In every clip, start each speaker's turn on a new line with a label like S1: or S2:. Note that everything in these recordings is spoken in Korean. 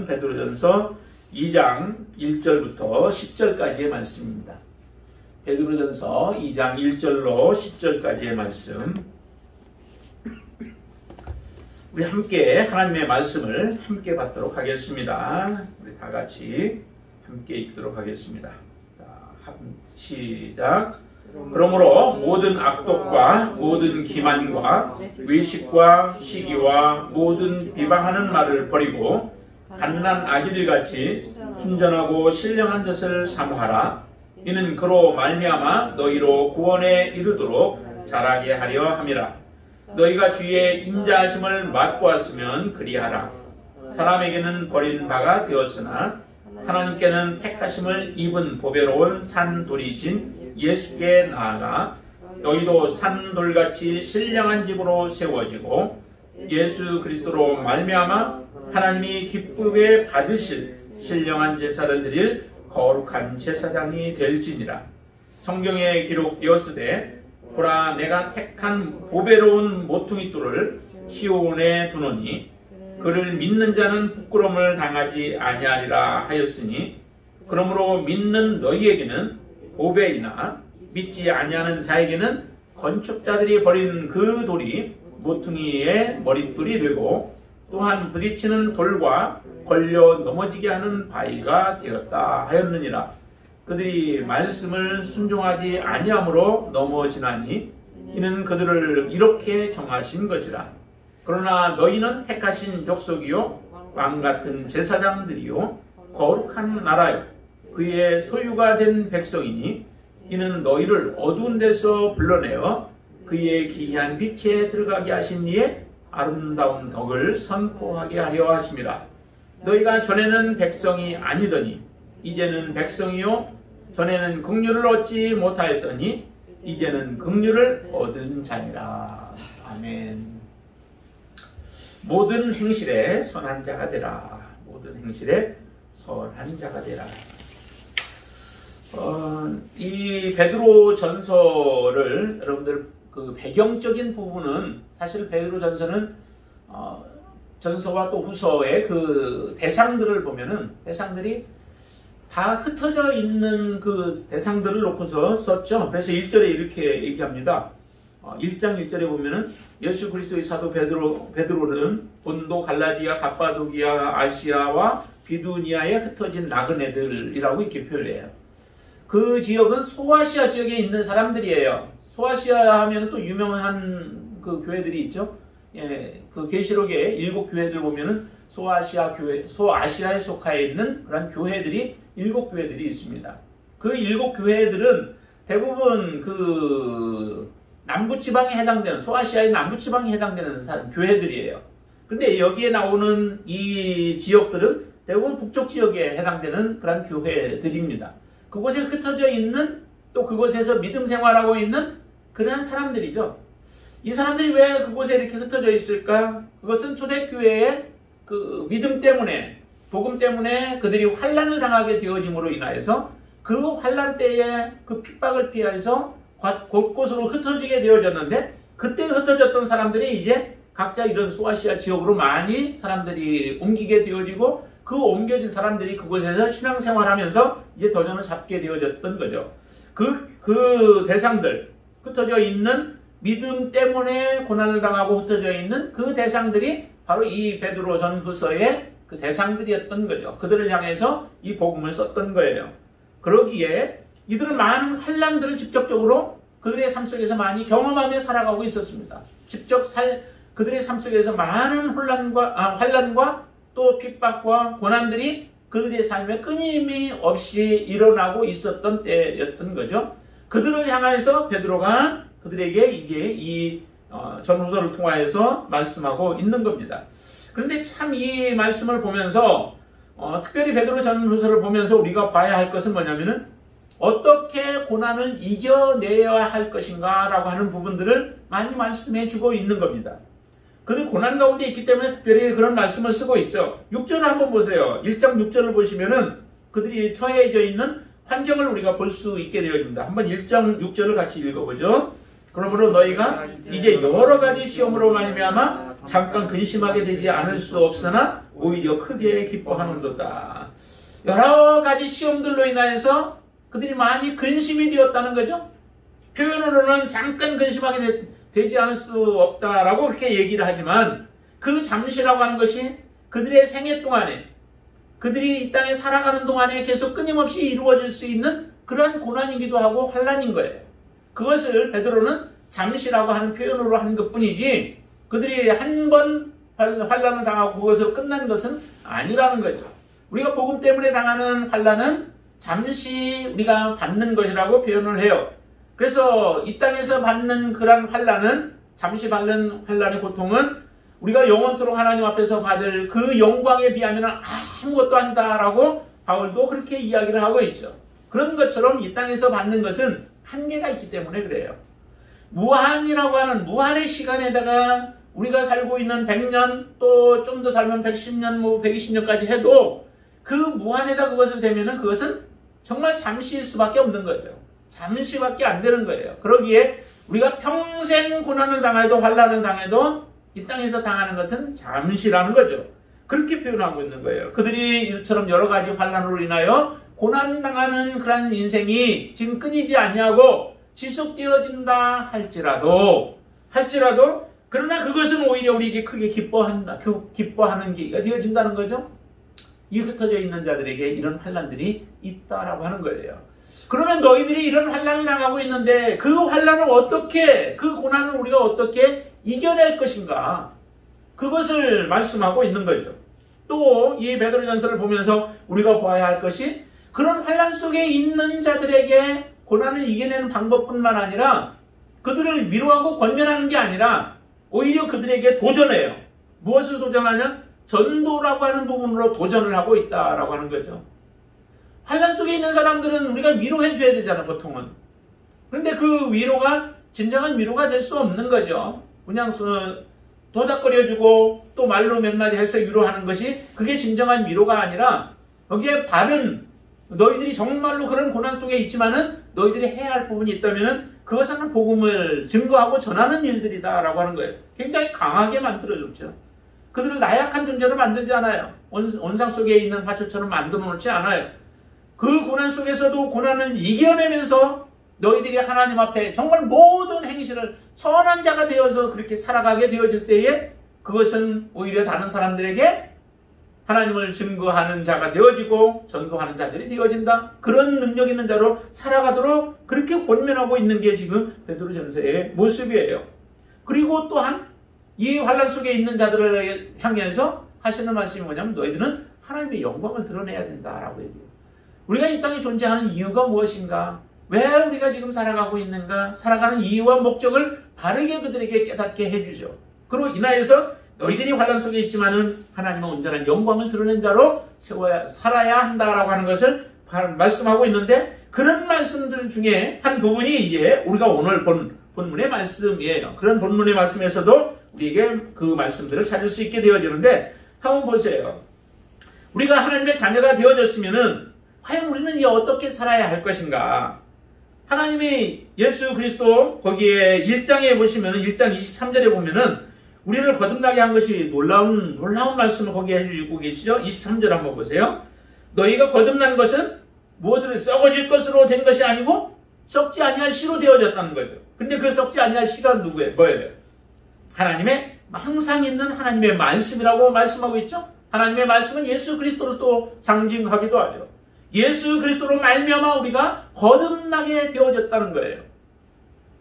S1: 베드로전서 2장 1절부터 10절까지의 말씀입니다. 베드로전서 2장 1절로 10절까지의 말씀, 우리 함께 하나님의 말씀을 함께 받도록 하겠습니다. 우리 다 같이 함께 읽도록 하겠습니다. 자, 시작. 그러므로 모든 악독과 모든 기만과 외식과 시기와 모든 비방하는 말을 버리고 갓난 아기들같이 순전하고 신령한 것을 사모하라. 이는 그로 말미암아 너희로 구원에 이르도록 자라게 하려 함이라. 너희가 주의 인자하심을 맛고 왔으면 그리하라. 사람에게는 버린 바가 되었으나 하나님께는 택하심을 입은 보배로운 산돌이신 예수께 나아가 너희도 산돌같이 신령한 집으로 세워지고 예수 그리스도로 말미암아 하나님이 기쁘게 받으실 신령한 제사를 드릴 거룩한 제사장이 될지니라. 성경에 기록되었으되 보라, 내가 택한 보배로운 모퉁이 돌을 시온에 두노니 그를 믿는 자는 부끄러움을 당하지 아니하리라 하였으니, 그러므로 믿는 너희에게는 보배이나 믿지 아니하는 자에게는 건축자들이 버린 그 돌이 모퉁이의 머릿돌이 되고 또한 부딪히는 돌과 걸려 넘어지게 하는 바위가 되었다 하였느니라. 그들이 말씀을 순종하지 아니함으로 넘어지나니 이는 그들을 이렇게 정하신 것이라. 그러나 너희는 택하신 족속이요 왕같은 제사장들이요 거룩한 나라요 그의 소유가 된 백성이니 이는 너희를 어두운 데서 불러내어 그의 기이한 빛에 들어가게 하신 이의 아름다운 덕을 선포하게 하려 하심이라. 너희가 전에는 백성이 아니더니 이제는 백성이요 전에는 긍휼을 얻지 못하였더니 이제는 긍휼을 얻은 자니라. 아멘. 모든 행실에 선한 자가 되라. 모든 행실에 선한 자가 되라. 이 베드로 전서를 여러분들 그 배경적인 부분은 사실 베드로 전서는 전서와 또 후서의 그 대상들을 보면은 대상들이 다 흩어져 있는 그 대상들을 놓고서 썼죠. 그래서 1절에 이렇게 얘기합니다. 1장 1절에 보면은 예수 그리스도의 사도 베드로는 본도, 갈라디아, 갑바도기아, 아시아와 비두니아에 흩어진 나그네들이라고 이렇게 표현해요. 그 지역은 소아시아 지역에 있는 사람들이에요. 소아시아 하면 또 유명한 그 교회들이 있죠. 예, 그 계시록의 7교회들 보면은 소아시아 교회, 소아시아에 속하여 있는 그런 교회들이 7교회들이 있습니다. 그 7교회들은 대부분 그 남부지방에 해당되는, 소아시아의 남부지방에 해당되는 교회들이에요. 근데 여기에 나오는 이 지역들은 대부분 북쪽 지역에 해당되는 그런 교회들입니다. 그곳에 흩어져 있는, 또 그곳에서 믿음 생활하고 있는 그런 사람들이죠. 이 사람들이 왜 그곳에 이렇게 흩어져 있을까? 그것은 초대교회의 그 믿음 때문에, 복음 때문에 그들이 환난을 당하게 되어짐으로 인하여서 그 환난 때에 그 핍박을 피해서 곳곳으로 흩어지게 되어졌는데, 그때 흩어졌던 사람들이 이제 각자 이런 소아시아 지역으로 많이 사람들이 옮기게 되어지고, 그 옮겨진 사람들이 그곳에서 신앙생활하면서 이제 도전을 잡게 되어졌던 거죠. 그 대상들, 흩어져 있는 믿음 때문에 고난을 당하고 흩어져 있는 그 대상들이 바로 이 베드로 전후서의 그 대상들이었던 거죠. 그들을 향해서 이 복음을 썼던 거예요. 그러기에 이들은 많은 환난들을 직접적으로 그들의 삶 속에서 많이 경험하며 살아가고 있었습니다. 그들의 삶 속에서 많은 환난과 또 핍박과 고난들이 그들의 삶에 끊임없이 일어나고 있었던 때였던 거죠. 그들을 향해서 베드로가 그들에게 이제 이 전후서를 통하여서 말씀하고 있는 겁니다. 그런데 참 이 말씀을 보면서 특별히 베드로 전후서를 보면서 우리가 봐야 할 것은 뭐냐면은 어떻게 고난을 이겨내야 할 것인가 라고 하는 부분들을 많이 말씀해 주고 있는 겁니다. 그들이 고난 가운데 있기 때문에 특별히 그런 말씀을 쓰고 있죠. 6절을 한번 보세요. 1장 6절을 보시면은 그들이 처해져 있는 환경을 우리가 볼 수 있게 되어집니다. 한번 1장 6절을 같이 읽어보죠. 그러므로 너희가 이제 여러 가지 시험으로 말미암아 잠깐 근심하게 되지 않을 수 없으나 오히려 크게 기뻐하는도다. 여러 가지 시험들로 인하여서 그들이 많이 근심이 되었다는 거죠. 표현으로는 잠깐 근심하게 되지 않을 수 없다라고 그렇게 얘기를 하지만 그 잠시라고 하는 것이 그들의 생애 동안에 그들이 이 땅에 살아가는 동안에 계속 끊임없이 이루어질 수 있는 그러한 고난이기도 하고 환난인 거예요. 그것을 베드로는 잠시라고 하는 표현으로 하는 것뿐이지 그들이 한 번 환난을 당하고 그것으로 끝난 것은 아니라는 거죠. 우리가 복음 때문에 당하는 환난은 잠시 우리가 받는 것이라고 표현을 해요. 그래서 이 땅에서 받는 그런 환난은 잠시 받는 환난의 고통은 우리가 영원토록 하나님 앞에서 받을 그 영광에 비하면 아무것도 아니다라고 바울도 그렇게 이야기를 하고 있죠. 그런 것처럼 이 땅에서 받는 것은 한계가 있기 때문에 그래요. 무한이라고 하는 무한의 시간에다가 우리가 살고 있는 100년 또 좀 더 살면 110년 120년까지 해도 그 무한에다 그것을 대면은 그것은 정말 잠시일 수밖에 없는 거죠. 잠시밖에 안 되는 거예요. 그러기에 우리가 평생 고난을 당해도 환난을 당해도 이 땅에서 당하는 것은 잠시라는 거죠. 그렇게 표현하고 있는 거예요. 그들이 이처럼 여러 가지 환난으로 인하여 고난당하는 그런 인생이 지금 끊이지 않냐고 지속되어진다 할지라도 그러나 그것은 오히려 우리에게 크게 기뻐하는 계기가 되어진다는 거죠. 이 흩어져 있는 자들에게 이런 환난들이 있다라고 하는 거예요. 그러면 너희들이 이런 환난을 당하고 있는데 그 환난을 어떻게 그 고난을 우리가 어떻게 이겨낼 것인가 그것을 말씀하고 있는 거죠. 또 이 베드로전서를 보면서 우리가 봐야 할 것이 그런 환난 속에 있는 자들에게 고난을 이겨내는 방법뿐만 아니라 그들을 위로하고 권면하는 게 아니라 오히려 그들에게 도전해요. 무엇을 도전하냐? 전도라고 하는 부분으로 도전을 하고 있다라고 하는 거죠. 환난 속에 있는 사람들은 우리가 위로해 줘야 되잖아, 보통은. 그런데 그 위로가 진정한 위로가 될 수 없는 거죠. 그냥 도닥거려주고 또 말로 몇 마디 해서 위로하는 것이 그게 진정한 위로가 아니라 여기에 바른 너희들이 정말로 그런 고난 속에 있지만은 너희들이 해야 할 부분이 있다면은 그것은 복음을 증거하고 전하는 일들이다라고 하는 거예요. 굉장히 강하게 만들어줬죠. 그들을 나약한 존재로 만들지 않아요. 원상 속에 있는 화초처럼 만들어 놓지 않아요. 그 고난 속에서도 고난을 이겨내면서 너희들이 하나님 앞에 정말 모든 행실을 선한 자가 되어서 그렇게 살아가게 되어질 때에 그것은 오히려 다른 사람들에게 하나님을 증거하는 자가 되어지고 전도하는 자들이 되어진다. 그런 능력 있는 자로 살아가도록 그렇게 권면하고 있는 게 지금 베드로전서의 모습이에요. 그리고 또한 이 환난 속에 있는 자들을 향해서 하시는 말씀이 뭐냐면 너희들은 하나님의 영광을 드러내야 된다라고 얘기해요. 우리가 이 땅에 존재하는 이유가 무엇인가? 왜 우리가 지금 살아가고 있는가? 살아가는 이유와 목적을 바르게 그들에게 깨닫게 해주죠. 그로 인하여서 너희들이 환난 속에 있지만은 하나님의 온전한 영광을 드러낸 자로 살아야 한다라고 하는 것을 말씀하고 있는데 그런 말씀들 중에 한 부분이 이제 우리가 오늘 본 본문의 말씀이에요. 그런 본문의 말씀에서도 우리에게 그 말씀들을 찾을 수 있게 되어지는데 한번 보세요. 우리가 하나님의 자녀가 되어졌으면은 과연 우리는 이제 어떻게 살아야 할 것인가? 하나님이 예수 그리스도 거기에 1장에 보시면은 1장 23절에 보면은 우리를 거듭나게 한 것이 놀라운 말씀을 거기에 해주고 계시죠. 23절 한번 보세요. 너희가 거듭난 것은 무엇으로 썩어질 것으로 된 것이 아니고 썩지 아니할 씨로 되어졌다는 거죠. 근데 그 썩지 아니할 씨가 누구예요? 뭐예요? 하나님의 항상 있는 하나님의 말씀이라고 말씀하고 있죠. 하나님의 말씀은 예수 그리스도를 또 상징하기도 하죠. 예수 그리스도로 말미암아 우리가 거듭나게 되어졌다는 거예요.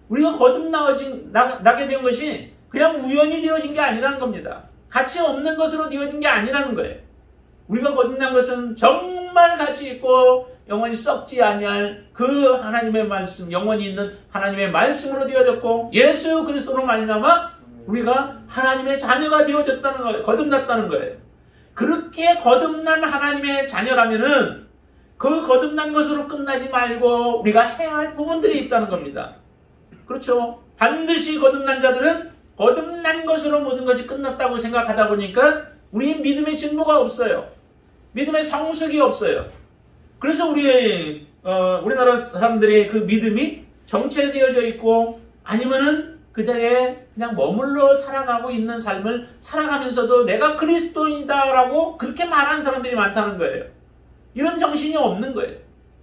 S1: 우리가 거듭나게 된 것이 그냥 우연히 되어진 게 아니라는 겁니다. 가치 없는 것으로 되어진 게 아니라는 거예요. 우리가 거듭난 것은 정말 가치 있고 영원히 썩지 아니할 그 하나님의 말씀, 영원히 있는 하나님의 말씀으로 되어졌고 예수 그리스도로 말미암아 우리가 하나님의 자녀가 되어졌다는 거예요. 거듭났다는 거예요. 그렇게 거듭난 하나님의 자녀라면은 그 거듭난 것으로 끝나지 말고 우리가 해야 할 부분들이 있다는 겁니다. 그렇죠? 반드시 거듭난 자들은 거듭난 것으로 모든 것이 끝났다고 생각하다 보니까 우리의 믿음의 진보가 없어요. 믿음의 성숙이 없어요. 그래서 우리나라 사람들의 그 믿음이 정체되어져 있고 아니면은 그 자리에 그냥 머물러 살아가고 있는 삶을 살아가면서도 내가 그리스도인이다라고 그렇게 말하는 사람들이 많다는 거예요. 이런 정신이 없는 거예요.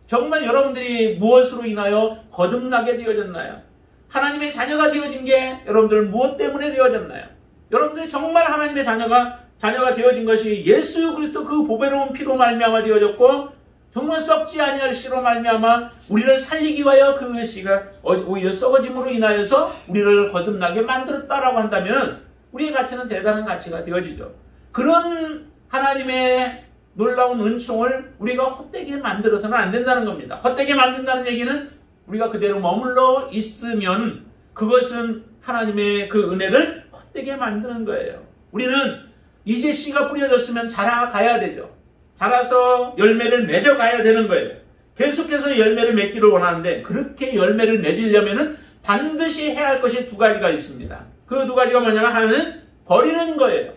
S1: 정말 여러분들이 무엇으로 인하여 거듭나게 되어졌나요? 하나님의 자녀가 되어진 게 여러분들 무엇 때문에 되어졌나요? 여러분들이 정말 하나님의 자녀가 되어진 것이 예수 그리스도 그 보배로운 피로 말미암아 되어졌고 정말 썩지 아니할 씨로 말미암아 우리를 살리기 위하여 그 씨가 오히려 썩어짐으로 인하여서 우리를 거듭나게 만들었다라고 한다면 우리의 가치는 대단한 가치가 되어지죠. 그런 하나님의 놀라운 은총을 우리가 헛되게 만들어서는 안 된다는 겁니다. 헛되게 만든다는 얘기는 우리가 그대로 머물러 있으면 그것은 하나님의 그 은혜를 헛되게 만드는 거예요. 우리는 이제 씨가 뿌려졌으면 자라가야 되죠. 자라서 열매를 맺어가야 되는 거예요. 계속해서 열매를 맺기를 원하는데 그렇게 열매를 맺으려면 반드시 해야 할 것이 두 가지가 있습니다. 그 두 가지가 뭐냐면 하나는 버리는 거예요.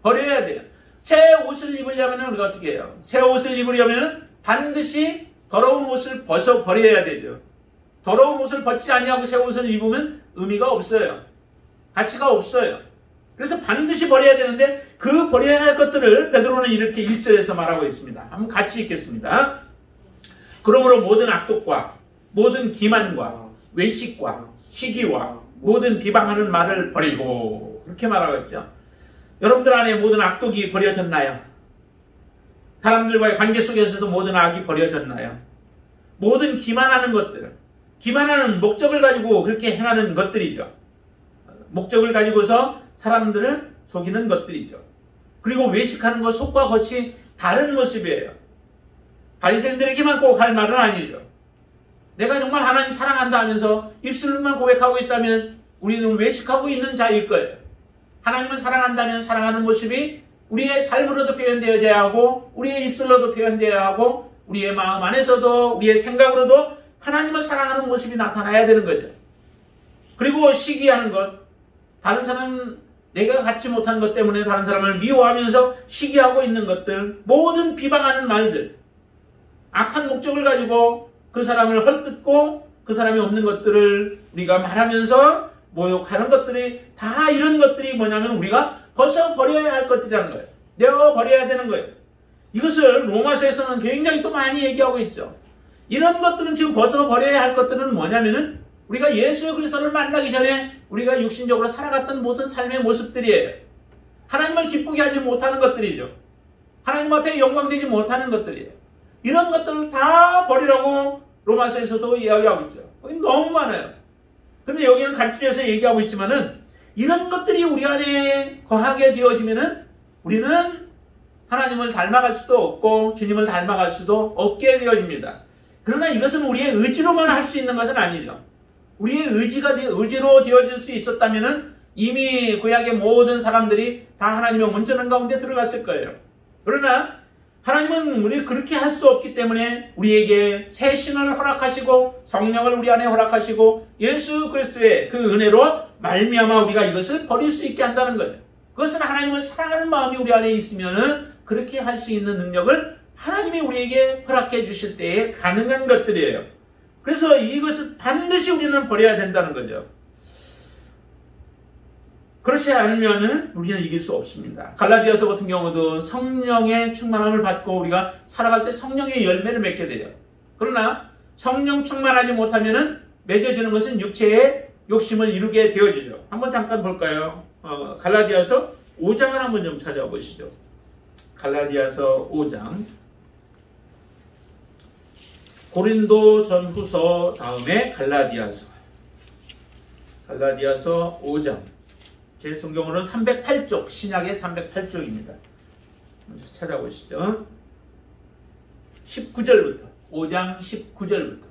S1: 버려야 돼요. 새 옷을 입으려면 우리가 어떻게 해요? 새 옷을 입으려면 반드시 더러운 옷을 벗어 버려야 되죠. 더러운 옷을 벗지 아니하고 새 옷을 입으면 의미가 없어요. 가치가 없어요. 그래서 반드시 버려야 되는데 그 버려야 할 것들을 베드로는 이렇게 1절에서 말하고 있습니다. 한번 같이 읽겠습니다. 그러므로 모든 악독과 모든 기만과 외식과 시기와 모든 비방하는 말을 버리고 그렇게 말하고 있죠. 여러분들 안에 모든 악독이 버려졌나요? 사람들과의 관계 속에서도 모든 악이 버려졌나요? 모든 기만하는 것들, 기만하는 목적을 가지고 그렇게 행하는 것들이죠. 목적을 가지고서 사람들을 속이는 것들이죠. 그리고 외식하는 것 속과 겉이 다른 모습이에요. 바리새인들에게만 꼭 할 말은 아니죠. 내가 정말 하나님 사랑한다 하면서 입술로만 고백하고 있다면 우리는 외식하고 있는 자일 거예요. 하나님을 사랑한다면 사랑하는 모습이 우리의 삶으로도 표현되어야 하고 우리의 입술로도 표현되어야 하고 우리의 마음 안에서도 우리의 생각으로도 하나님을 사랑하는 모습이 나타나야 되는 거죠. 그리고 시기하는 것, 다른 사람 내가 갖지 못한 것 때문에 다른 사람을 미워하면서 시기하고 있는 것들, 모든 비방하는 말들, 악한 목적을 가지고 그 사람을 헐뜯고 그 사람이 없는 것들을 우리가 말하면서 모욕하는 것들이 다 이런 것들이 뭐냐면 우리가 벌써 버려야 할 것들이라는 거예요. 내어 버려야 되는 거예요. 이것을 로마서에서는 굉장히 또 많이 얘기하고 있죠. 이런 것들은 지금 벌써 버려야 할 것들은 뭐냐면은 우리가 예수 그리스도를 만나기 전에 우리가 육신적으로 살아갔던 모든 삶의 모습들이에요. 하나님을 기쁘게 하지 못하는 것들이죠. 하나님 앞에 영광되지 못하는 것들이에요. 이런 것들을 다 버리라고 로마서에서도 이야기하고 있죠. 너무 많아요. 그런데 여기는 간추려서 얘기하고 있지만은 이런 것들이 우리 안에 거하게 되어지면은 우리는 하나님을 닮아갈 수도 없고 주님을 닮아갈 수도 없게 되어집니다. 그러나 이것은 우리의 의지로만 할 수 있는 것은 아니죠. 우리의 의지로 되어질 수 있었다면은 이미 구약의 모든 사람들이 다 하나님의 온전한 가운데 들어갔을 거예요. 그러나 하나님은 우리 그렇게 할 수 없기 때문에 우리에게 새 신을 허락하시고 성령을 우리 안에 허락하시고 예수 그리스도의 그 은혜로 말미암아 우리가 이것을 버릴 수 있게 한다는 거예요. 그것은 하나님을 사랑하는 마음이 우리 안에 있으면은 그렇게 할 수 있는 능력을 하나님이 우리에게 허락해 주실 때에 가능한 것들이에요. 그래서 이것을 반드시 우리는 버려야 된다는 거죠. 그렇지 않으면 우리는 이길 수 없습니다. 갈라디아서 같은 경우도 성령의 충만함을 받고 우리가 살아갈 때 성령의 열매를 맺게 돼요. 그러나 성령 충만하지 못하면 맺어지는 것은 육체의 욕심을 이루게 되어지죠. 한번 잠깐 볼까요? 갈라디아서 5장을 한번 좀 찾아보시죠. 갈라디아서 5장. 고린도 전후서 다음에 갈라디아서 5장. 제 성경으로는 308쪽, 신약의 308쪽입니다. 먼저 찾아보시죠. 19절부터, 5장 19절부터.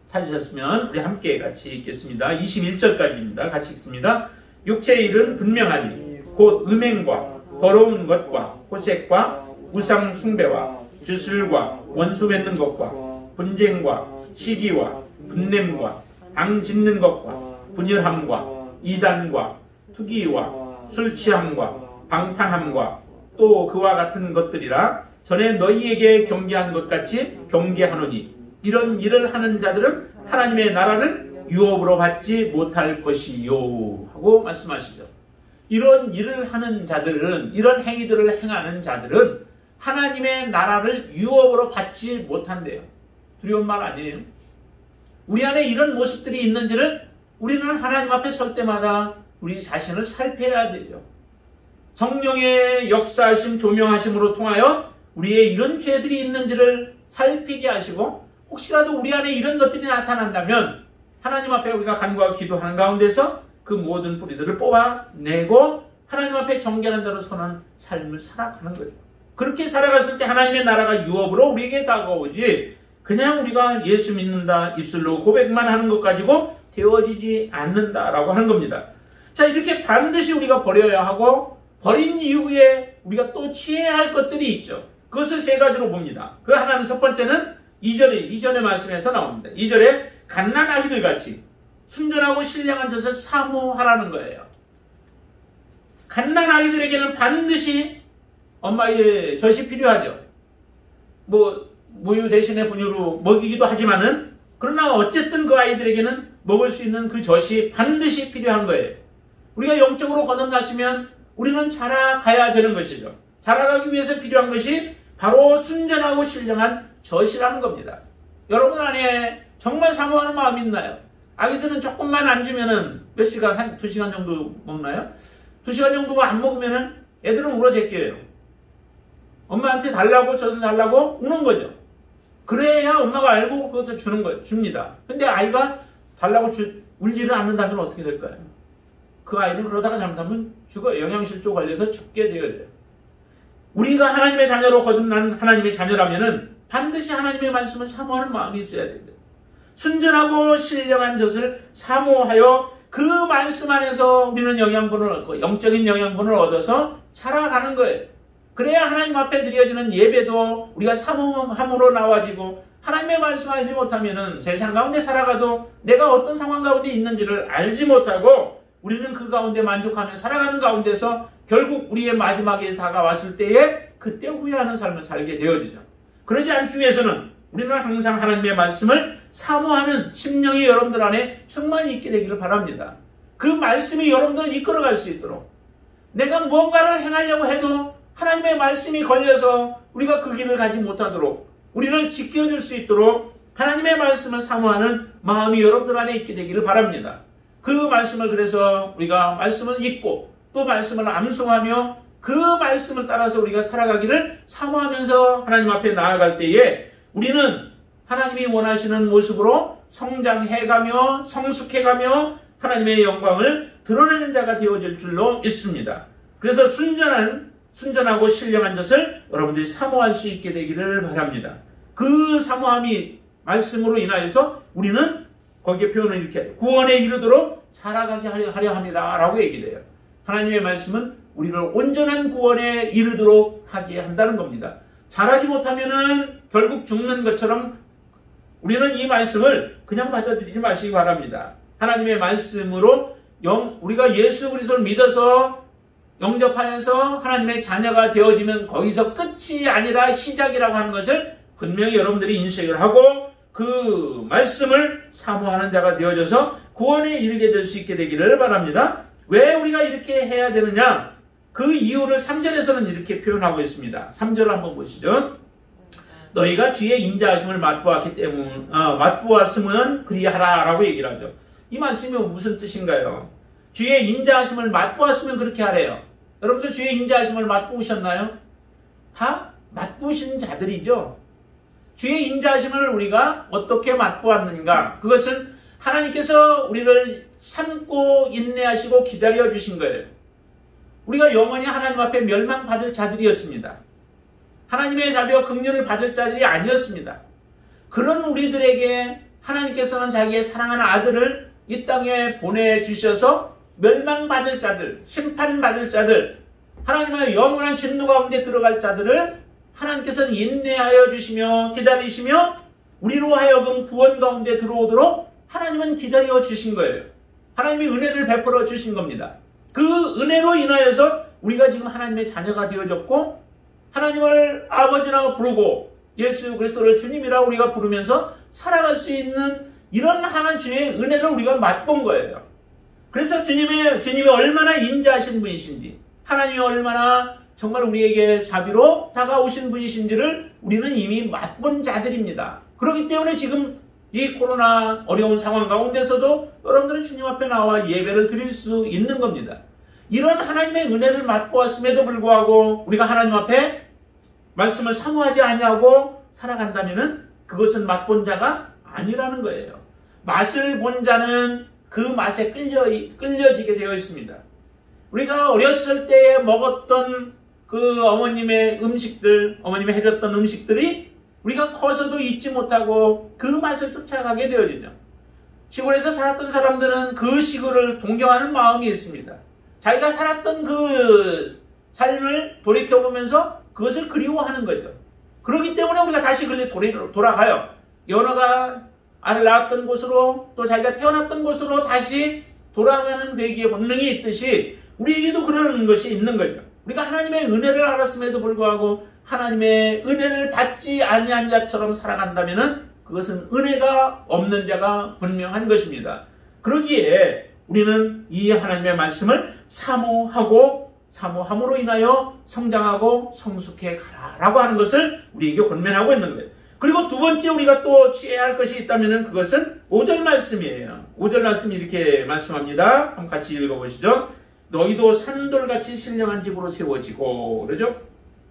S1: 찾으셨으면 우리 함께 같이 읽겠습니다. 21절까지입니다. 같이 읽습니다. 육체의 일은 분명하니 곧 음행과 더러운 것과 호색과 우상 숭배와 주술과 원수 맺는 것과 분쟁과 시기와 분냄과 당 짓는 것과 분열함과 이단과 투기와 술취함과 방탕함과 또 그와 같은 것들이라 전에 너희에게 경계한 것 같이 경계하노니 이런 일을 하는 자들은 하나님의 나라를 유업으로 받지 못할 것이요 하고 말씀하시죠. 이런 일을 하는 자들은, 이런 행위들을 행하는 자들은 하나님의 나라를 유업으로 받지 못한대요. 두려운 말 아니에요? 우리 안에 이런 모습들이 있는지를 우리는 하나님 앞에 설 때마다 우리 자신을 살펴야 되죠. 성령의 역사하심, 조명하심으로 통하여 우리의 이런 죄들이 있는지를 살피게 하시고, 혹시라도 우리 안에 이런 것들이 나타난다면 하나님 앞에 우리가 간구하고 기도하는 가운데서 그 모든 뿌리들을 뽑아내고 하나님 앞에 정결한 대로 서는 삶을 살아가는 거죠. 그렇게 살아갔을 때 하나님의 나라가 유업으로 우리에게 다가오지, 그냥 우리가 예수 믿는다 입술로 고백만 하는 것 가지고 되어지지 않는다라고 하는 겁니다. 자, 이렇게 반드시 우리가 버려야 하고, 버린 이후에 우리가 또 취해야 할 것들이 있죠. 그것을 세 가지로 봅니다. 그 하나는, 첫 번째는 이전의 말씀에서 나옵니다. 2절에 갓난아기들 같이 순전하고 신령한 젖을 사모하라는 거예요. 갓난아기들에게는 반드시 엄마의 젖이 필요하죠. 모유 대신에 분유로 먹이기도 하지만은, 그러나 어쨌든 그 아이들에게는 먹을 수 있는 그 젖이 반드시 필요한 거예요. 우리가 영적으로 거듭났으면 우리는 자라가야 되는 것이죠. 자라가기 위해서 필요한 것이 바로 순전하고 신령한 젖이라는 겁니다. 여러분 안에 정말 사모하는 마음이 있나요? 아기들은 조금만 안 주면은 몇 시간, 한 2시간 정도 먹나요? 2시간 정도 안 먹으면은 애들은 울어 제껴요. 엄마한테 달라고, 젖을 달라고 우는 거죠. 그래야 엄마가 알고 그것을 주는 거예요. 줍니다. 근데 아이가 달라고 울지를 않는다면 어떻게 될까요? 그 아이는 그러다가 잘못하면 죽어요. 영양실조 걸려서 죽게 되어야 돼요. 우리가 하나님의 자녀로 거듭난 하나님의 자녀라면은 반드시 하나님의 말씀을 사모하는 마음이 있어야 되죠. 순전하고 신령한 젖을 사모하여 그 말씀 안에서 우리는 영양분을 얻고, 영적인 영양분을 얻어서 살아가는 거예요. 그래야 하나님 앞에 드려지는 예배도 우리가 사모함으로 나와지고, 하나님의 말씀 알지 못하면은 세상 가운데 살아가도 내가 어떤 상황 가운데 있는지를 알지 못하고, 우리는 그 가운데 만족하며 살아가는 가운데서 결국 우리의 마지막에 다가왔을 때에 그때 후회하는 삶을 살게 되어지죠. 그러지 않기 위해서는 우리는 항상 하나님의 말씀을 사모하는 심령이 여러분들 안에 충만히 있게 되기를 바랍니다. 그 말씀이 여러분들을 이끌어갈 수 있도록, 내가 뭔가를 행하려고 해도 하나님의 말씀이 걸려서 우리가 그 길을 가지 못하도록, 우리를 지켜줄 수 있도록 하나님의 말씀을 사모하는 마음이 여러분들 안에 있게 되기를 바랍니다. 그 말씀을, 그래서 우리가 말씀을 읽고 또 말씀을 암송하며 그 말씀을 따라서 우리가 살아가기를 사모하면서 하나님 앞에 나아갈 때에 우리는 하나님이 원하시는 모습으로 성장해가며 성숙해가며 하나님의 영광을 드러내는 자가 되어질 줄로 믿습니다. 그래서 순전하고 신령한 젖을 여러분들이 사모할 수 있게 되기를 바랍니다. 그 사모함이 말씀으로 인하여서 우리는, 거기에 표현을 이렇게 해요. 구원에 이르도록 살아가게 하려 합니다 라고 얘기를 해요. 하나님의 말씀은 우리를 온전한 구원에 이르도록 하게 한다는 겁니다. 잘하지 못하면은 결국 죽는 것처럼 우리는 이 말씀을 그냥 받아들이지 마시기 바랍니다. 하나님의 말씀으로 우리가 예수 그리스도를 믿어서 영접하여서 하나님의 자녀가 되어지면 거기서 끝이 아니라 시작이라고 하는 것을 분명히 여러분들이 인식을 하고 그 말씀을 사모하는 자가 되어져서 구원에 이르게 될 수 있게 되기를 바랍니다. 왜 우리가 이렇게 해야 되느냐? 그 이유를 3절에서는 이렇게 표현하고 있습니다. 3절 한번 보시죠. 너희가 주의 인자하심을 맛보았으면 그리하라 라고 얘기를 하죠. 이 말씀이 무슨 뜻인가요? 주의 인자하심을 맛보았으면 그렇게 하래요. 여러분들 주의 인자하심을 맛보셨나요? 다 맛보신 자들이죠. 주의 인자하심을 우리가 어떻게 맛보았는가? 그것은 하나님께서 우리를 참고 인내하시고 기다려 주신 거예요. 우리가 영원히 하나님 앞에 멸망받을 자들이었습니다. 하나님의 자비와 긍휼을 받을 자들이 아니었습니다. 그런 우리들에게 하나님께서는 자기의 사랑하는 아들을 이 땅에 보내주셔서 멸망받을 자들, 심판받을 자들, 하나님의 영원한 진노 가운데 들어갈 자들을 하나님께서는 인내하여 주시며 기다리시며 우리로 하여금 구원 가운데 들어오도록 하나님은 기다려 주신 거예요. 하나님이 은혜를 베풀어 주신 겁니다. 그 은혜로 인하여서 우리가 지금 하나님의 자녀가 되어졌고 하나님을 아버지라고 부르고 예수 그리스도를 주님이라고 우리가 부르면서 살아갈 수 있는 이런 하나님 주님의 은혜를 우리가 맛본 거예요. 그래서 주님이 얼마나 인자하신 분이신지, 하나님이 얼마나 정말 우리에게 자비로 다가오신 분이신지를 우리는 이미 맛본 자들입니다. 그렇기 때문에 지금 이 코로나 어려운 상황 가운데서도 여러분들은 주님 앞에 나와 예배를 드릴 수 있는 겁니다. 이런 하나님의 은혜를 맛보았음에도 불구하고 우리가 하나님 앞에 말씀을 사모하지 아니하고 살아간다면 그것은 맛본 자가 아니라는 거예요. 맛을 본 자는 그 맛에 끌려지게 되어 있습니다. 우리가 어렸을 때 먹었던 그 어머님의 음식들, 어머님이 해줬던 음식들이 우리가 커서도 잊지 못하고 그 맛을 쫓아가게 되어지죠. 시골에서 살았던 사람들은 그 시골을 동경하는 마음이 있습니다. 자기가 살았던 그 삶을 돌이켜보면서 그것을 그리워하는 거죠. 그렇기 때문에 우리가 다시 돌아가요. 연어가 알을 낳았던 곳으로, 또 자기가 태어났던 곳으로 다시 돌아가는 배기의 본능이 있듯이 우리에게도 그런 것이 있는 거죠. 우리가 하나님의 은혜를 알았음에도 불구하고 하나님의 은혜를 받지 아니한 자처럼 살아간다면 그것은 은혜가 없는 자가 분명한 것입니다. 그러기에 우리는 이 하나님의 말씀을 사모함으로 인하여 성장하고 성숙해 가라라고 하는 것을 우리에게 권면하고 있는 거예요. 그리고 두 번째 우리가 또 취해야 할 것이 있다면 그것은 5절 말씀이에요. 5절 말씀이 이렇게 말씀합니다. 한번 같이 읽어보시죠. 너희도 산돌같이 신령한 집으로 세워지고, 그러죠?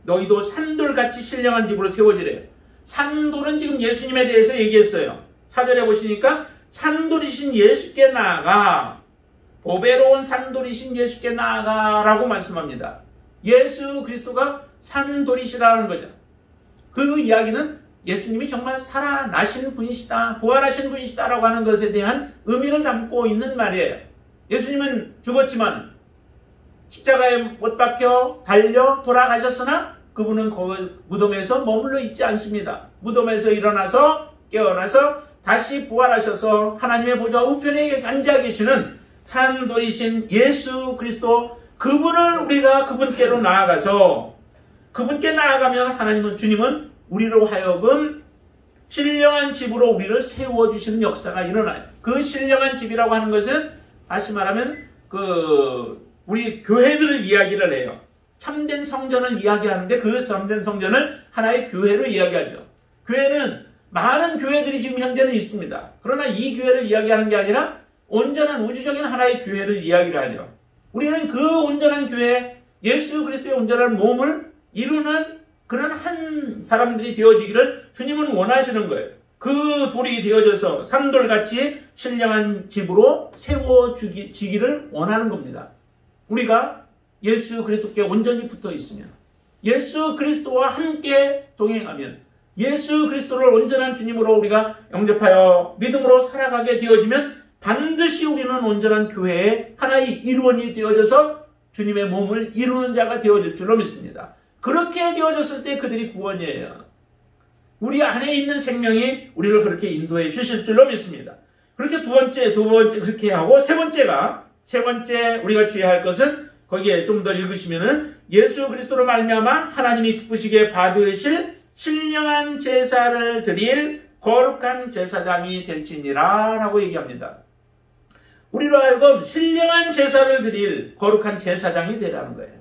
S1: 너희도 산돌같이 신령한 집으로 세워지래요. 산돌은 지금 예수님에 대해서 얘기했어요. 4절에 보시니까 산돌이신 예수께 나아가, 보배로운 산돌이신 예수께 나아가라고 말씀합니다. 예수 그리스도가 산돌이시라는 거죠. 그 이야기는 예수님이 정말 살아나신 분이시다, 부활하신 분이시다라고 하는 것에 대한 의미를 담고 있는 말이에요. 예수님은 죽었지만 십자가에 못 박혀 달려 돌아가셨으나 그분은 무덤에서 머물러 있지 않습니다. 무덤에서 일어나서 깨어나서 다시 부활하셔서 하나님의 보좌 우편에 앉아 계시는 산돌이신 예수 그리스도, 그분을 우리가 그분께로 나아가서, 그분께 나아가면 하나님은, 주님은 우리로 하여금 신령한 집으로 우리를 세워주시는 역사가 일어나요. 그 신령한 집이라고 하는 것은 다시 말하면 우리 교회들을 이야기를 해요. 참된 성전을 이야기하는데 그 참된 성전을 하나의 교회로 이야기하죠. 교회는 많은 교회들이 지금 현재는 있습니다. 그러나 이 교회를 이야기하는 게 아니라 온전한 우주적인 하나의 교회를 이야기를 하죠. 우리는 그 온전한 교회, 예수 그리스도의 온전한 몸을 이루는 그런 한 사람들이 되어지기를 주님은 원하시는 거예요. 그 돌이 되어져서 산돌같이 신령한 집으로 세워지기를 원하는 겁니다. 우리가 예수 그리스도께 온전히 붙어 있으면, 예수 그리스도와 함께 동행하면, 예수 그리스도를 온전한 주님으로 우리가 영접하여 믿음으로 살아가게 되어지면 반드시 우리는 온전한 교회의 하나의 일원이 되어져서 주님의 몸을 이루는 자가 되어질 줄로 믿습니다. 그렇게 되어졌을 때 그들이 구원이에요. 우리 안에 있는 생명이 우리를 그렇게 인도해 주실 줄로 믿습니다. 그렇게 두 번째 그렇게 하고, 세 번째 우리가 주의할 것은, 거기에 좀 더 읽으시면은 예수 그리스도로 말미암아 하나님이 기쁘시게 받으실 신령한 제사를 드릴 거룩한 제사장이 될지니라 라고 얘기합니다. 우리로 하여금 신령한 제사를 드릴 거룩한 제사장이 되라는 거예요.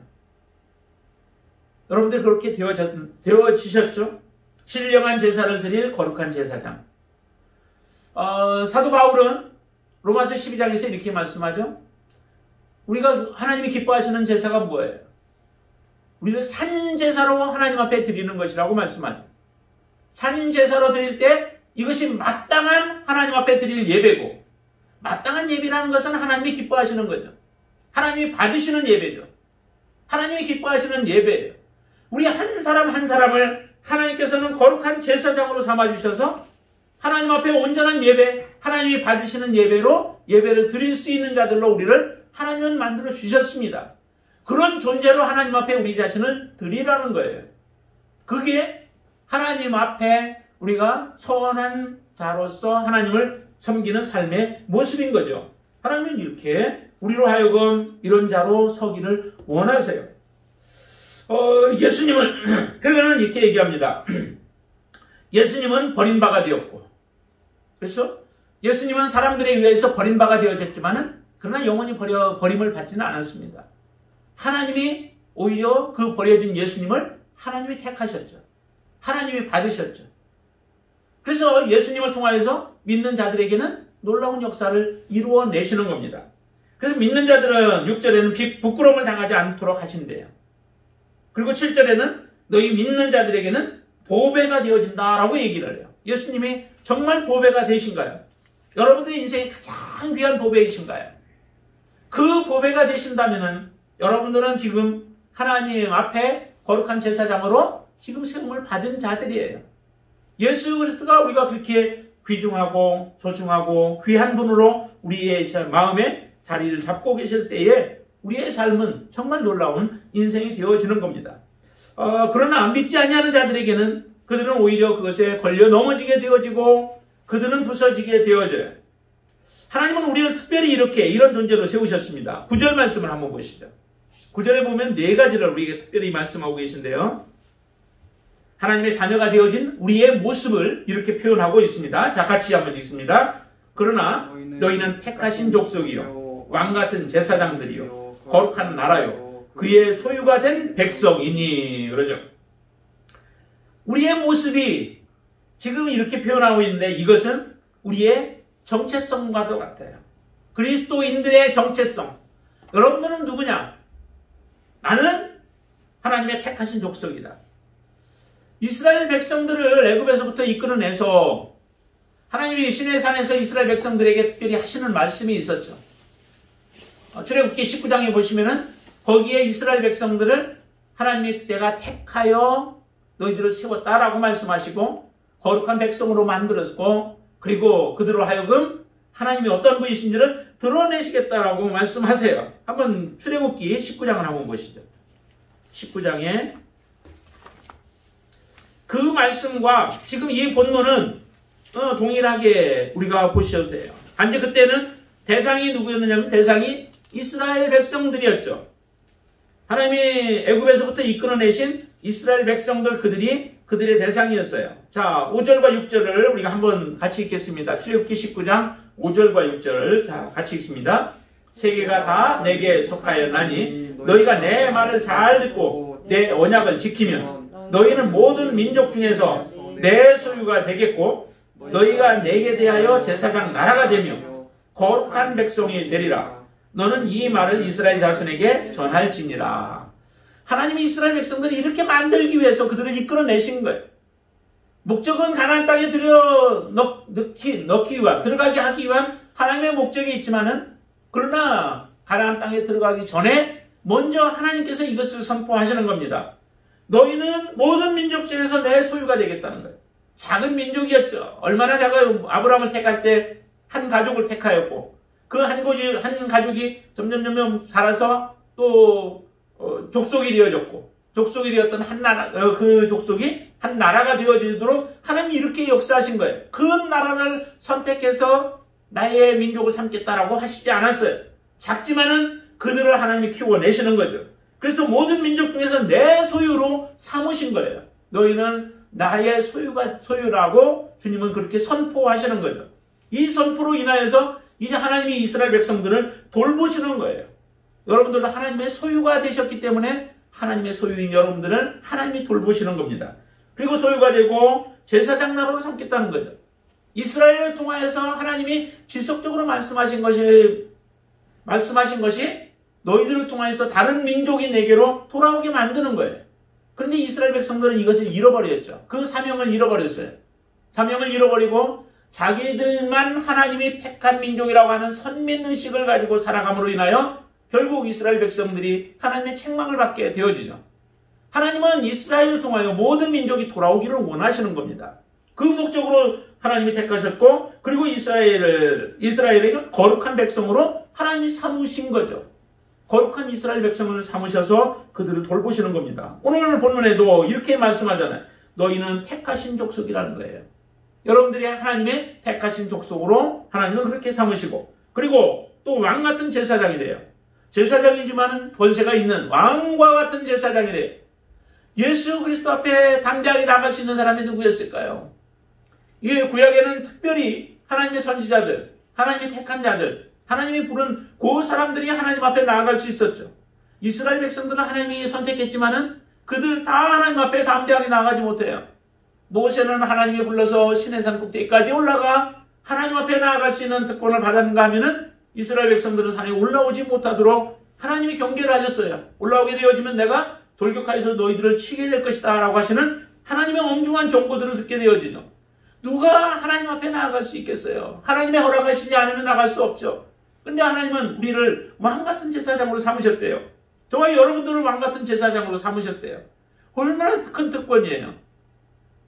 S1: 여러분들 그렇게 되어지셨죠? 신령한 제사를 드릴 거룩한 제사장. 사도 바울은 로마서 12장에서 이렇게 말씀하죠. 우리가 하나님이 기뻐하시는 제사가 뭐예요? 우리를 산제사로 하나님 앞에 드리는 것이라고 말씀하죠. 산제사로 드릴 때 이것이 마땅한 하나님 앞에 드릴 예배고, 마땅한 예배라는 것은 하나님이 기뻐하시는 거죠. 하나님이 받으시는 예배죠. 하나님이 기뻐하시는 예배예요. 우리 한 사람 한 사람을 하나님께서는 거룩한 제사장으로 삼아주셔서 하나님 앞에 온전한 예배, 하나님이 받으시는 예배로 예배를 드릴 수 있는 자들로 우리를 하나님은 만들어 주셨습니다. 그런 존재로 하나님 앞에 우리 자신을 드리라는 거예요. 그게 하나님 앞에 우리가 선한 자로서 하나님을 섬기는 삶의 모습인 거죠. 하나님은 이렇게 우리로 하여금 이런 자로 서기를 원하세요. 예수님은 그러면 이렇게 얘기합니다. 예수님은 버린 바가 되었고, 그렇죠? 예수님은 사람들에 의해서 버림바가 되어졌지만은 그러나 영원히 버림을 받지는 않았습니다. 하나님이 오히려 그 버려진 예수님을 하나님이 택하셨죠. 하나님이 받으셨죠. 그래서 예수님을 통하여서 믿는 자들에게는 놀라운 역사를 이루어내시는 겁니다. 그래서 믿는 자들은 6절에는 부끄러움을 당하지 않도록 하신대요. 그리고 7절에는 너희 믿는 자들에게는 보배가 되어진다라고 얘기를 해요. 예수님이 정말 보배가 되신가요? 여러분들의 인생에 가장 귀한 보배이신가요? 그 보배가 되신다면은 여러분들은 지금 하나님 앞에 거룩한 제사장으로 지금 세움을 받은 자들이에요. 예수 그리스도가 우리가 그렇게 귀중하고 소중하고 귀한 분으로 우리의 마음에 자리를 잡고 계실 때에 우리의 삶은 정말 놀라운 인생이 되어지는 겁니다. 그러나 믿지 아니하는 자들에게는 그들은 오히려 그것에 걸려 넘어지게 되어지고 그들은 부서지게 되어져요. 하나님은 우리를 특별히 이런 존재로 세우셨습니다. 9절 말씀을 한번 보시죠. 9절에 보면 네 가지를 우리에게 특별히 말씀하고 계신데요. 하나님의 자녀가 되어진 우리의 모습을 이렇게 표현하고 있습니다. 자, 같이 한번 읽습니다. 그러나 너희는 택하신 족속이요 왕같은 제사장들이요 거룩한 나라요 그의 소유가 된 백성이니 그러죠. 우리의 모습이 지금 이렇게 표현하고 있는데 이것은 우리의 정체성과도 같아요. 그리스도인들의 정체성. 여러분들은 누구냐? 나는 하나님의 택하신 족속이다. 이스라엘 백성들을 애굽에서부터 이끌어내서 하나님이 시내산에서 이스라엘 백성들에게 특별히 하시는 말씀이 있었죠. 출애굽기 19장에 보시면은 거기에 이스라엘 백성들을 하나님이 내가 택하여 너희들을 세웠다라고 말씀하시고 거룩한 백성으로 만들었고 그리고 그들로 하여금 하나님이 어떤 분이신지를 드러내시겠다라고 말씀하세요. 한번 출애굽기 19장을 한번 보시죠. 19장에 그 말씀과 지금 이 본문은 동일하게 우리가 보셔도 돼요. 단지 그때는 대상이 누구였느냐면 대상이 이스라엘 백성들이었죠. 하나님이 애굽에서부터 이끌어내신 이스라엘 백성들 그들의 대상이었어요. 자, 5절과 6절을 우리가 한번 같이 읽겠습니다. 출애굽기 19장 5절과 6절 자 같이 읽습니다. 세계가 다 내게 속하였나니 너희가 내 말을 잘 듣고 내 언약을 지키면 너희는 모든 민족 중에서 내 소유가 되겠고 너희가 내게 대하여 제사장 나라가 되며 거룩한 백성이 되리라. 너는 이 말을 이스라엘 자손에게 전할지니라. 하나님이 이스라엘 백성들을 이렇게 만들기 위해서 그들을 이끌어내신 거예요. 목적은 가나안 땅에 넣기 위한, 들어가게 하기 위한 하나님의 목적이 있지만은 그러나 가나안 땅에 들어가기 전에 먼저 하나님께서 이것을 선포하시는 겁니다. 너희는 모든 민족 중에서 내 소유가 되겠다는 거예요. 작은 민족이었죠. 얼마나 작아요. 아브라함을 택할 때 한 가족을 택하였고 그 한 가족이 점점 자라서 또 족속이 되어졌고 족속이 되었던 한 나라, 그 족속이 한 나라가 되어지도록 하나님이 이렇게 역사하신 거예요. 그 나라를 선택해서 나의 민족을 삼겠다라고 하시지 않았어요. 작지만은 그들을 하나님이 키워내시는 거죠. 그래서 모든 민족 중에서 내 소유로 삼으신 거예요. 너희는 나의 소유라고 주님은 그렇게 선포하시는 거죠. 이 선포로 인하여서 이제 하나님이 이스라엘 백성들을 돌보시는 거예요. 여러분들도 하나님의 소유가 되셨기 때문에 하나님의 소유인 여러분들을 하나님이 돌보시는 겁니다. 그리고 소유가 되고 제사장 나라로 삼겠다는 거죠. 이스라엘을 통하여서 하나님이 지속적으로 말씀하신 것이 너희들을 통하여서 다른 민족이 내게로 돌아오게 만드는 거예요. 그런데 이스라엘 백성들은 이것을 잃어버렸죠. 그 사명을 잃어버렸어요. 사명을 잃어버리고 자기들만 하나님이 택한 민족이라고 하는 선민의식을 가지고 살아감으로 인하여 결국 이스라엘 백성들이 하나님의 책망을 받게 되어지죠. 하나님은 이스라엘을 통하여 모든 민족이 돌아오기를 원하시는 겁니다. 그 목적으로 하나님이 택하셨고 그리고 이스라엘에게 거룩한 백성으로 하나님이 삼으신 거죠. 거룩한 이스라엘 백성을 삼으셔서 그들을 돌보시는 겁니다. 오늘 본문에도 이렇게 말씀하잖아요. 너희는 택하신 족속이라는 거예요. 여러분들이 하나님의 택하신 족속으로 하나님은 그렇게 삼으시고 그리고 또 왕같은 제사장이래요. 제사장이지만 권세가 있는 왕과 같은 제사장이래요. 예수 그리스도 앞에 담대하게 나갈 수 있는 사람이 누구였을까요? 이 구약에는 특별히 하나님의 선지자들, 하나님의 택한 자들, 하나님이 부른 그 사람들이 하나님 앞에 나아갈 수 있었죠. 이스라엘 백성들은 하나님이 선택했지만은 그들 다 하나님 앞에 담대하게 나가지 못해요. 모세는 하나님이 불러서 시내산 꼭대기까지 올라가 하나님 앞에 나아갈 수 있는 특권을 받았는가 하면은 이스라엘 백성들은 산에 올라오지 못하도록 하나님이 경계를 하셨어요. 올라오게 되어지면 내가 돌격하여서 너희들을 치게 될 것이다 라고 하시는 하나님의 엄중한 경고들을 듣게 되어지죠. 누가 하나님 앞에 나아갈 수 있겠어요? 하나님의 허락하시지 않으면 나갈 수 없죠. 근데 하나님은 우리를 왕같은 제사장으로 삼으셨대요. 저와 여러분들을 왕같은 제사장으로 삼으셨대요. 얼마나 큰 특권이에요.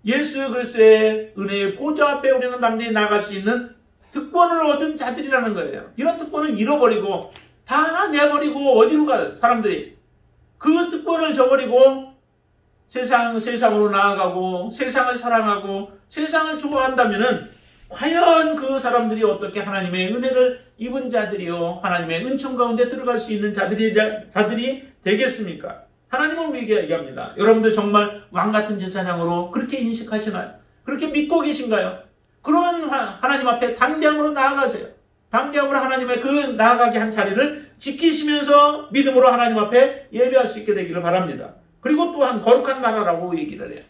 S1: 예수 그리스도의 은혜의 보좌 앞에 우리는 담대히 나갈 수 있는 특권을 얻은 자들이라는 거예요. 이런 특권을 잃어버리고 다 내버리고 어디로 가 사람들이 그 특권을 저버리고 세상으로 나아가고 세상을 사랑하고 세상을 좋아한다면은 과연 그 사람들이 어떻게 하나님의 은혜를 입은 자들이요 하나님의 은총 가운데 들어갈 수 있는 자들이 되겠습니까? 하나님은 우리에게 얘기합니다. 여러분들 정말 왕같은 제사장으로 그렇게 인식하시나요? 그렇게 믿고 계신가요? 그러면 하나님 앞에 담대함으로 나아가세요. 담대함으로 하나님의 그 나아가게 한 자리를 지키시면서 믿음으로 하나님 앞에 예배할 수 있게 되기를 바랍니다. 그리고 또한 거룩한 나라라고 얘기를 해요.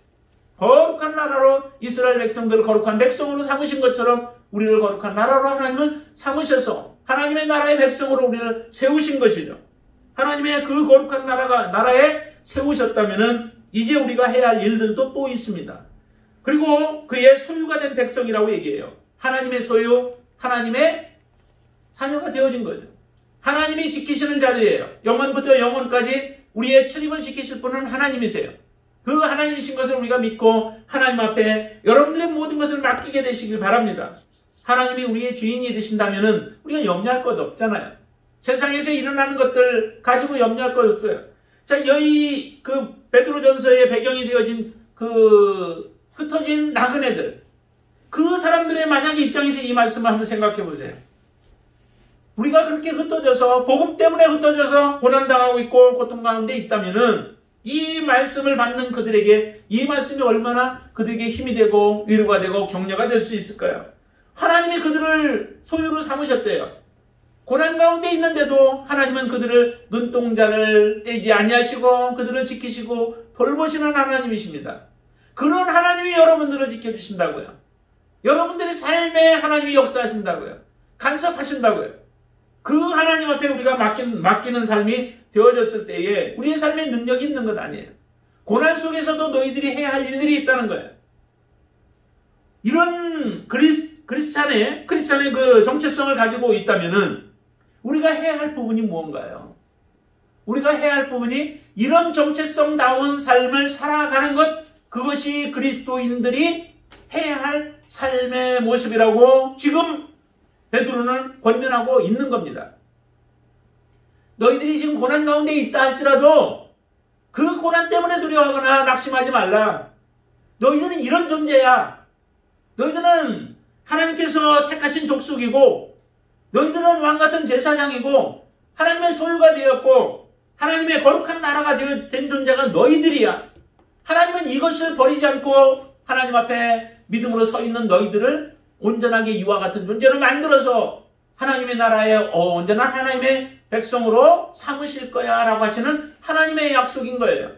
S1: 거룩한 나라로 이스라엘 백성들을 거룩한 백성으로 삼으신 것처럼 우리를 거룩한 나라로 하나님은 삼으셔서 하나님의 나라의 백성으로 우리를 세우신 것이죠. 하나님의 그 거룩한 나라에 세우셨다면은 이제 우리가 해야 할 일들도 또 있습니다. 그리고 그의 소유가 된 백성이라고 얘기해요. 하나님의 소유, 하나님의 자녀가 되어진 거죠. 하나님이 지키시는 자들이에요. 영원부터 영원까지 우리의 출입을 지키실 분은 하나님이세요. 그 하나님이신 것을 우리가 믿고 하나님 앞에 여러분들의 모든 것을 맡기게 되시길 바랍니다. 하나님이 우리의 주인이 되신다면 우리가 염려할 것 없잖아요. 세상에서 일어나는 것들 가지고 염려할 것 없어요. 자, 여기 그 베드로전서의 배경이 되어진 그 흩어진 나그네들, 그 사람들의 만약에 입장에서 이 말씀을 한번 생각해 보세요. 우리가 그렇게 흩어져서 복음 때문에 흩어져서 고난당하고 있고 고통 가운데 있다면은 이 말씀을 받는 그들에게 이 말씀이 얼마나 그들에게 힘이 되고 위로가 되고 격려가 될 수 있을까요? 하나님이 그들을 소유로 삼으셨대요. 고난 가운데 있는데도 하나님은 그들을 눈동자를 떼지 아니하시고 그들을 지키시고 돌보시는 하나님이십니다. 그런 하나님이 여러분들을 지켜주신다고요. 여러분들의 삶에 하나님이 역사하신다고요. 간섭하신다고요. 그 하나님 앞에 우리가 맡기는 삶이 되어졌을 때에 우리의 삶에 능력이 있는 것 아니에요. 고난 속에서도 너희들이 해야 할 일들이 있다는 거예요. 이런 크리스찬의 그 정체성을 가지고 있다면은 우리가 해야 할 부분이 무언가요? 우리가 해야 할 부분이 이런 정체성다운 삶을 살아가는 것, 그것이 그리스도인들이 해야 할 삶의 모습이라고 지금 베드로는 권면하고 있는 겁니다. 너희들이 지금 고난 가운데 있다 할지라도 그 고난 때문에 두려워하거나 낙심하지 말라. 너희들은 이런 존재야. 너희들은 하나님께서 택하신 족속이고 너희들은 왕같은 제사장이고 하나님의 소유가 되었고 하나님의 거룩한 나라가 된 존재가 너희들이야. 하나님은 이것을 버리지 않고 하나님 앞에 믿음으로 서 있는 너희들을 온전하게 이와 같은 존재로 만들어서 하나님의 나라에 온전한 하나님의 백성으로 삼으실 거야 라고 하시는 하나님의 약속인 거예요.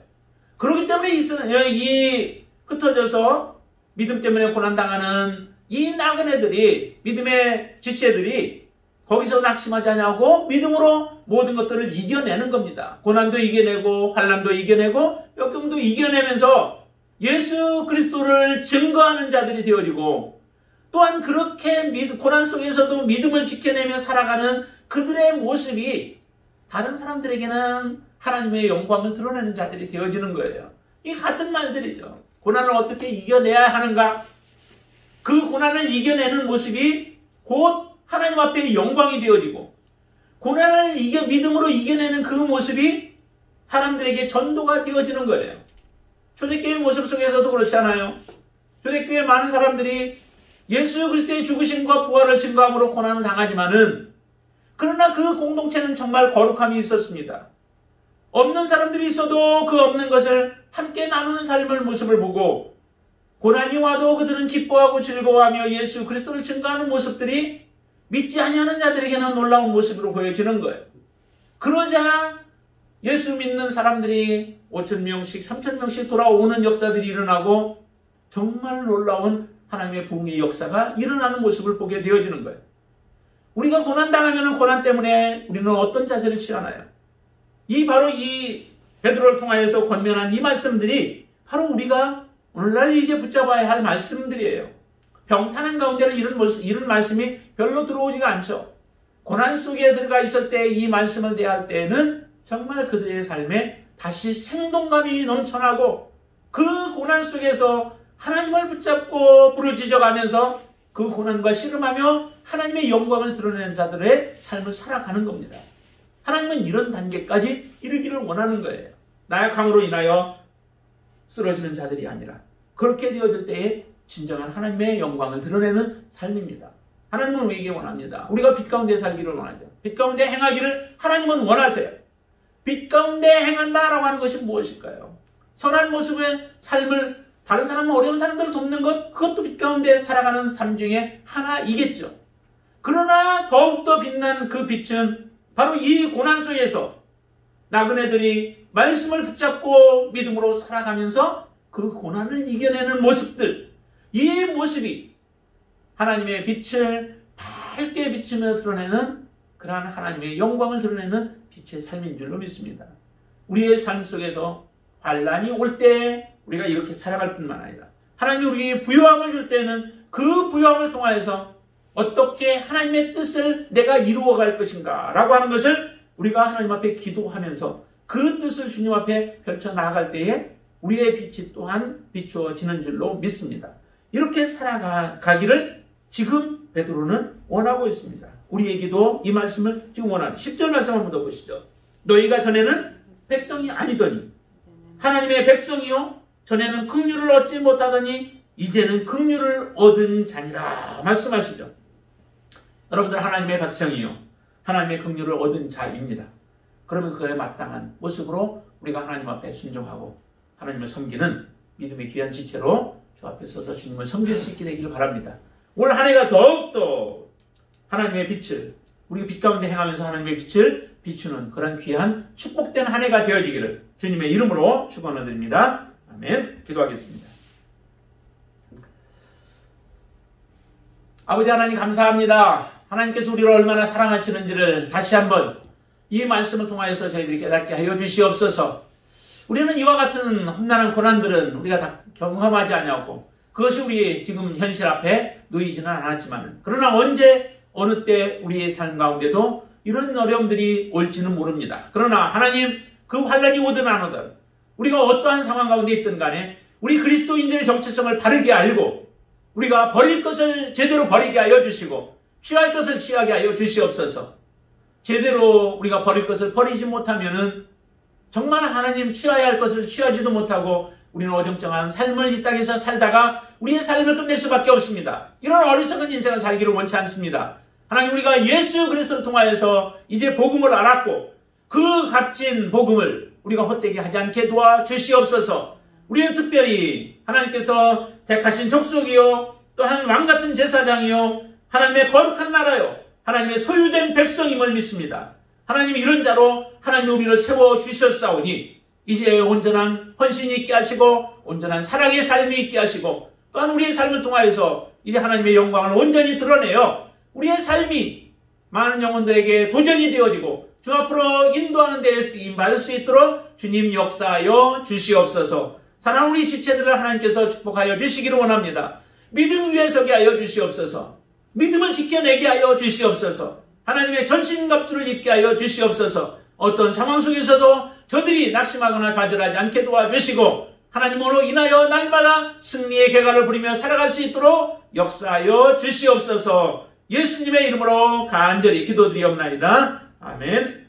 S1: 그렇기 때문에 이 흩어져서 믿음 때문에 고난당하는 이 나그네들이, 믿음의 지체들이 거기서 낙심하지 않냐고 믿음으로 모든 것들을 이겨내는 겁니다. 고난도 이겨내고 환난도 이겨내고 역경도 이겨내면서 예수 그리스도를 증거하는 자들이 되어지고 또한 그렇게 고난 속에서도 믿음을 지켜내며 살아가는 그들의 모습이 다른 사람들에게는 하나님의 영광을 드러내는 자들이 되어지는 거예요. 이 같은 말들이죠. 고난을 어떻게 이겨내야 하는가? 그 고난을 이겨내는 모습이 곧 하나님 앞에 영광이 되어지고 고난을 믿음으로 이겨내는 그 모습이 사람들에게 전도가 되어지는 거예요. 초대교회 모습 속에서도 그렇지 않아요? 초대교회 많은 사람들이 예수 그리스도의 죽으심과 부활을 증거함으로 고난을 당하지만은 그러나 그 공동체는 정말 거룩함이 있었습니다. 없는 사람들이 있어도 그 없는 것을 함께 나누는 삶의 모습을 보고 고난이 와도 그들은 기뻐하고 즐거워하며 예수 그리스도를 증거하는 모습들이 믿지 아니하는 자들에게는 놀라운 모습으로 보여지는 거예요. 그러자 예수 믿는 사람들이 5,000명씩 3,000명씩 돌아오는 역사들이 일어나고 정말 놀라운 하나님의 부흥의 역사가 일어나는 모습을 보게 되어지는 거예요. 우리가 고난당하면 고난 때문에 우리는 어떤 자세를 취하나요? 바로 이 베드로를 통하여서 권면한 이 말씀들이 바로 우리가 오늘날 이제 붙잡아야 할 말씀들이에요. 병탄한 가운데는 이런 말씀이 별로 들어오지가 않죠. 고난 속에 들어가 있을 때 이 말씀을 대할 때는 정말 그들의 삶에 다시 생동감이 넘쳐나고 그 고난 속에서 하나님을 붙잡고 부르짖어가면서 그 고난과 씨름하며 하나님의 영광을 드러내는 자들의 삶을 살아가는 겁니다. 하나님은 이런 단계까지 이르기를 원하는 거예요. 나약함으로 인하여 쓰러지는 자들이 아니라 그렇게 되어질 때에 진정한 하나님의 영광을 드러내는 삶입니다. 하나님은 우리에게 원합니다. 우리가 빛 가운데 살기를 원하죠. 빛 가운데 행하기를 하나님은 원하세요. 빛 가운데 행한다라고 하는 것이 무엇일까요? 선한 모습의 삶을 다른 사람, 어려운 사람들을 돕는 것, 그것도 빛 가운데 살아가는 삶 중에 하나이겠죠. 그러나 더욱더 빛난 그 빛은 바로 이 고난 속에서 나그네들이 말씀을 붙잡고 믿음으로 살아가면서 그 고난을 이겨내는 모습들, 이 모습이 하나님의 빛을 밝게 비추며 드러내는 그러한 하나님의 영광을 드러내는 빛의 삶인 줄로 믿습니다. 우리의 삶 속에도 환난이 올 때 우리가 이렇게 살아갈 뿐만 아니라 하나님이 우리에게 부요함을 줄 때는 그 부요함을 통하여서 어떻게 하나님의 뜻을 내가 이루어갈 것인가 라고 하는 것을 우리가 하나님 앞에 기도하면서 그 뜻을 주님 앞에 펼쳐 나아갈 때에 우리의 빛이 또한 비추어지는 줄로 믿습니다. 이렇게 살아가기를 지금 베드로는 원하고 있습니다. 우리에게도 이 말씀을 지금 원하는 10절 말씀 한번 더 보시죠. 너희가 전에는 백성이 아니더니 하나님의 백성이요 전에는 긍휼을 얻지 못하더니 이제는 긍휼을 얻은 자니라 말씀하시죠. 여러분들 하나님의 백성이요 하나님의 긍휼을 얻은 자입니다. 그러면 그에 마땅한 모습으로 우리가 하나님 앞에 순종하고 하나님을 섬기는 믿음의 귀한 지체로 주 앞에 서서 주님을 섬길 수 있게 되기를 바랍니다. 올 한 해가 더욱더 하나님의 빛을 우리 빛 가운데 행하면서 하나님의 빛을 비추는 그런 귀한 축복된 한 해가 되어지기를 주님의 이름으로 축원을 드립니다. 아멘. 기도하겠습니다. 아버지 하나님 감사합니다. 하나님께서 우리를 얼마나 사랑하시는지를 다시 한번 이 말씀을 통하여서 저희들이 깨닫게 하여 주시옵소서. 우리는 이와 같은 험난한 고난들은 우리가 다 경험하지 않았고 그것이 우리 지금 현실 앞에 놓이지는 않았지만 그러나 언제 어느 때 우리의 삶 가운데도 이런 어려움들이 올지는 모릅니다. 그러나 하나님 그 환난이 오든 안 오든 우리가 어떠한 상황 가운데 있든 간에 우리 그리스도인들의 정체성을 바르게 알고 우리가 버릴 것을 제대로 버리게 하여 주시고 취할 것을 취하게 하여 주시옵소서. 제대로 우리가 버릴 것을 버리지 못하면은 정말 하나님 취해야 할 것을 취하지도 못하고 우리는 어정쩡한 삶을 이 땅에서 살다가 우리의 삶을 끝낼 수밖에 없습니다. 이런 어리석은 인생을 살기를 원치 않습니다. 하나님 우리가 예수 그리스도를 통하여서 이제 복음을 알았고 그 값진 복음을 우리가 헛되게 하지 않게 도와주시옵소서. 우리는 특별히 하나님께서 택하신 족속이요 또한 왕같은 제사장이요 하나님의 거룩한 나라요 하나님의 소유된 백성임을 믿습니다. 하나님 이런 자로 하나님 우리를 세워주셨사오니 이제 온전한 헌신이 있게 하시고 온전한 사랑의 삶이 있게 하시고 또한 우리의 삶을 통하여서 이제 하나님의 영광을 온전히 드러내어 우리의 삶이 많은 영혼들에게 도전이 되어지고 주 앞으로 인도하는 데에 쓰임받을 수 있도록 주님 역사하여 주시옵소서. 사랑하는 우리 지체들을 하나님께서 축복하여 주시기를 원합니다. 믿음 위에 서게 하여 주시옵소서. 믿음을 지켜내게 하여 주시옵소서. 하나님의 전신갑주를 입게 하여 주시옵소서. 어떤 상황 속에서도 저들이 낙심하거나 좌절하지 않게 도와주시고 하나님으로 인하여 날마다 승리의 궤가를 부리며 살아갈 수 있도록 역사하여 주시옵소서. 예수님의 이름으로 간절히 기도드리옵나이다. 아멘.